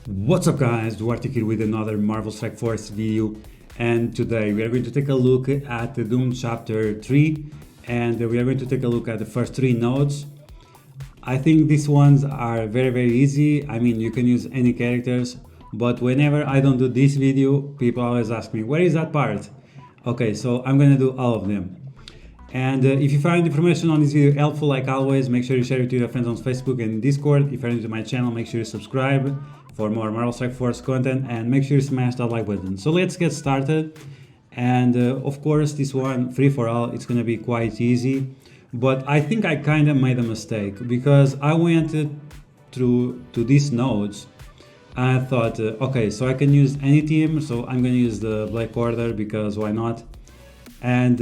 What's up guys, Duarte here with another Marvel Strike Force video, and today we are going to take a look at the Doom Chapter 3 and we are going to take a look at the first 3 nodes. I think these ones are very easy. I mean, you can use any characters, but whenever I don't do this video, people always ask me, where is that part? Okay, so I'm gonna do all of them. And if you find information on this video helpful, like always, make sure you share it with your friends on Facebook and Discord. If you're new to my channel, make sure you subscribe for more Marvel Strike Force content, and make sure you smash that like button. So let's get started. And of course, this one, free for all, it's gonna be quite easy. But I think I kind of made a mistake because I went through to these nodes. I thought, okay, so I can use any team, so I'm gonna use the Black Order because why not? And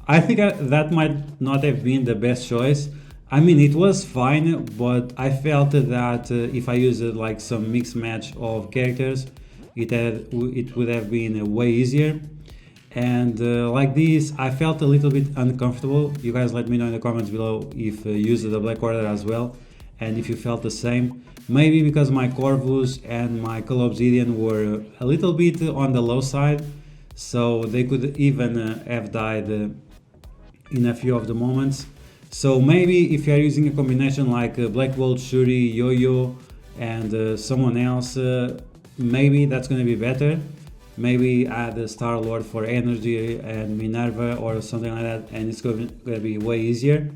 I think that might not have been the best choice. I mean, it was fine, but I felt that if I used like some mixed match of characters, it would have been way easier. And like this, I felt a little bit uncomfortable. You guys let me know in the comments below if you used the Black Order as well, and if you felt the same. Maybe because my Corvus and my Call Obsidian were a little bit on the low side, so they could even have died in a few of the moments. So maybe if you are using a combination like Black Bolt, Shuri, Yo-Yo and someone else, maybe that's going to be better. Maybe add a Star-Lord for energy and Minerva or something like that, and it's going to be way easier.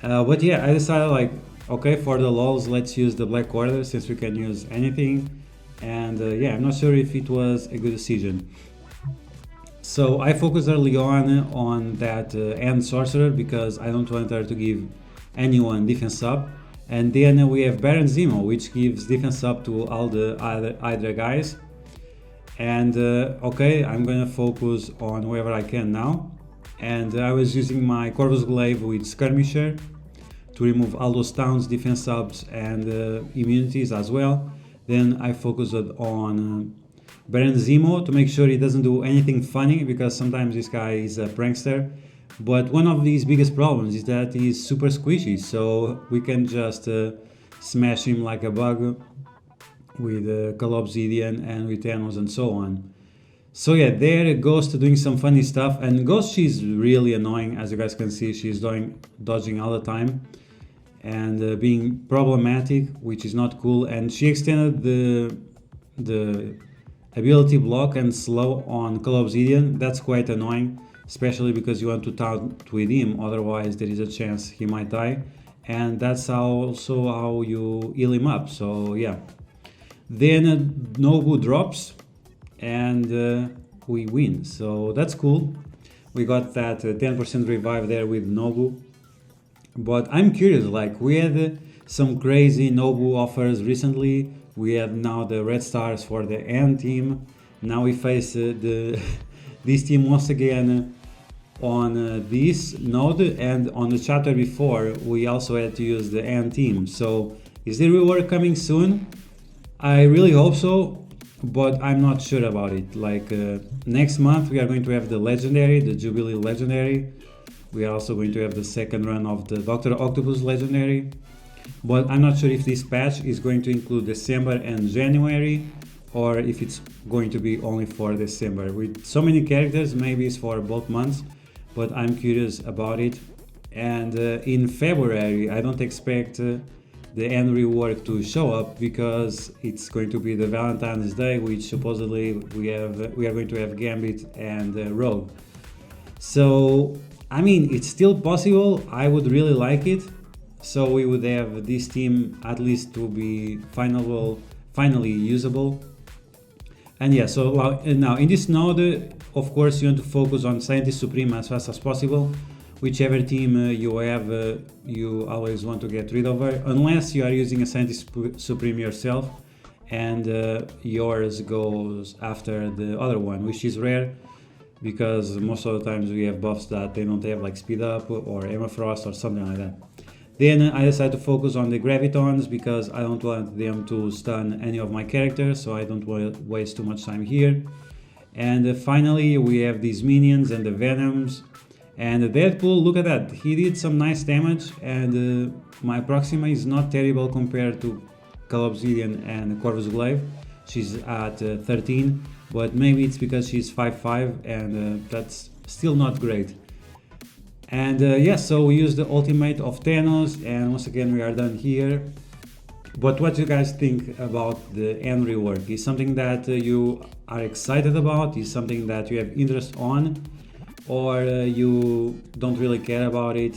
But yeah, I decided like, okay, for the lols, let's use the Black Order since we can use anything. And yeah, I'm not sure if it was a good decision. So I focused early on that End Sorcerer because I don't want her to give anyone defense up. And then we have Baron Zemo, which gives defense up to all the other Hydra guys. And okay, I'm gonna focus on whoever I can now. And I was using my Corvus Glaive with Skirmisher to remove all those towns, defense subs and immunities as well. Then I focused on Baron Zemo to make sure he doesn't do anything funny, because sometimes this guy is a prankster. But one of his biggest problems is that he's super squishy, so we can just smash him like a bug with Call Obsidian and with Thanos and so on. So yeah, there Ghost doing some funny stuff, and Ghost, she's really annoying. As you guys can see, she's dodging all the time and being problematic, which is not cool. And she extended the ability block and slow on Call Obsidian. That's quite annoying, especially because you want to taunt with him, otherwise there is a chance he might die, and that's also how you heal him up. So yeah, then Nobu drops and we win, so that's cool. We got that 10% revive there with Nobu. But I'm curious, like, we had some crazy Nobu offers recently. We have now the red stars for the End team. Now we face this team once again on this node, and on the chapter before we also had to use the End team. So is the rework coming soon? I really hope so, but I'm not sure about it. Like next month we are going to have the Legendary, the Jubilee Legendary. We are also going to have the second run of the Dr. Octopus Legendary. But I'm not sure if this patch is going to include December and January, or if it's going to be only for December. With so many characters, maybe it's for both months, but I'm curious about it. And in February, I don't expect the End rework to show up because it's going to be the Valentine's Day, which supposedly we are going to have Gambit and Rogue. So I mean, it's still possible. I would really like it. So we would have this team at least to be finally usable. And yeah, so now in this node, of course, you want to focus on Scientist Supreme as fast as possible. Whichever team you have, you always want to get rid of her, unless you are using a Scientist Supreme yourself and yours goes after the other one, which is rare, because most of the times we have buffs that they don't have, like Speed Up or Emma Frost or something like that. Then I decided to focus on the Gravitons because I don't want them to stun any of my characters, so I don't want to waste too much time here. And finally we have these minions and the Venoms. And Deadpool, look at that, he did some nice damage, and my Proxima is not terrible compared to Call Obsidian and Corvus Glaive. She's at 13, but maybe it's because she's 5'5", and that's still not great. And yeah, so we use the ultimate of Thanos, and once again we are done here. But what do you guys think about the end rework? Is something that you are excited about? Is something that you have interest on? Or you don't really care about it?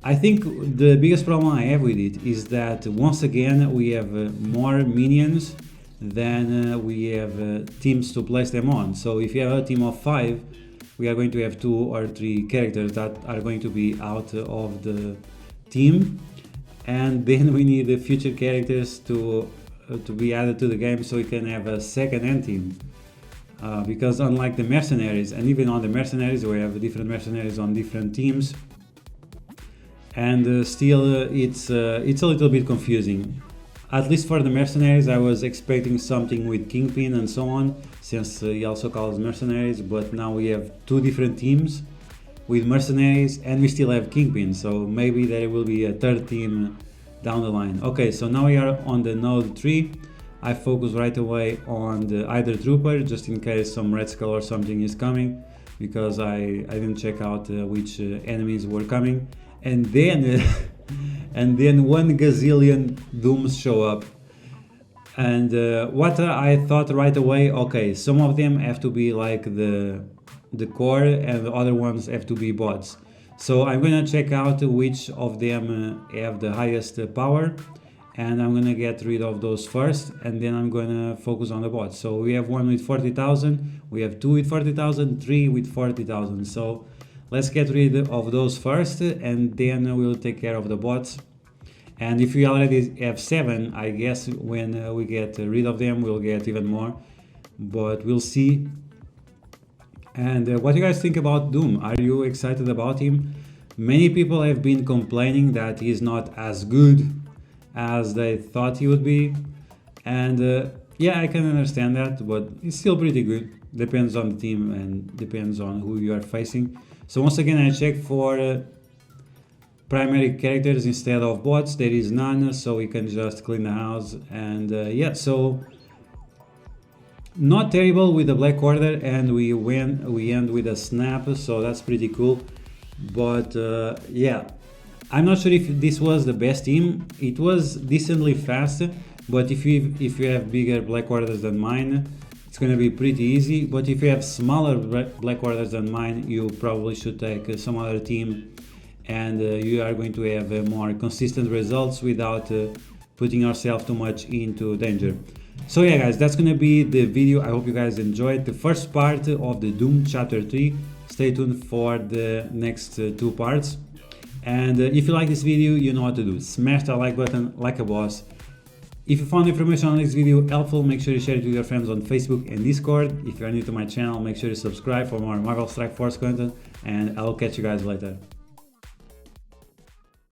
I think the biggest problem I have with it is that once again we have more minions than we have teams to place them on. So if you have a team of 5, we are going to have 2 or 3 characters that are going to be out of the team, and then we need the future characters to be added to the game so we can have a second end team. Because unlike the mercenaries, and even on the mercenaries we have different mercenaries on different teams, and still it's a little bit confusing. At least for the mercenaries I was expecting something with Kingpin and so on, since he also calls mercenaries, but now we have 2 different teams with mercenaries and we still have Kingpin, so maybe there will be a 3rd team down the line. Okay, so now we are on the node 3. I focus right away on the Hydra Trooper, just in case some Red Skull or something is coming, because I didn't check out which enemies were coming. And then and then 1 gazillion Dooms show up. And what I thought right away, okay, some of them have to be like the core and the other ones have to be bots. So I'm gonna check out which of them have the highest power, and I'm gonna get rid of those first, and then I'm gonna focus on the bots. So we have 1 with 40,000, we have 2 with 40,000, 3 with 40,000. So let's get rid of those first, and then we'll take care of the bots. And if we already have 7, I guess when we get rid of them, we'll get even more. But we'll see. And what do you guys think about Doom? Are you excited about him? Many people have been complaining that he's not as good as they thought he would be. And yeah, I can understand that, but he's still pretty good. Depends on the team and depends on who you are facing. So once again, I check for primary characters instead of bots. There is none, so we can just clean the house. And yeah, so not terrible with the Black Order, and we end with a snap, so that's pretty cool. But yeah, I'm not sure if this was the best team. It was decently fast, but if you have bigger Black Orders than mine, it's gonna be pretty easy. But if you have smaller Black Orders than mine, you probably should take some other team, and you are going to have more consistent results without putting yourself too much into danger. So yeah guys, that's gonna be the video. I hope you guys enjoyed the first part of the Doom chapter 3. Stay tuned for the next 2 parts. And if you like this video, you know what to do. Smash that like button like a boss. If you found information on this video helpful, make sure you share it with your friends on Facebook and Discord. If you are new to my channel, make sure you subscribe for more Marvel Strike Force content, and I'll catch you guys later.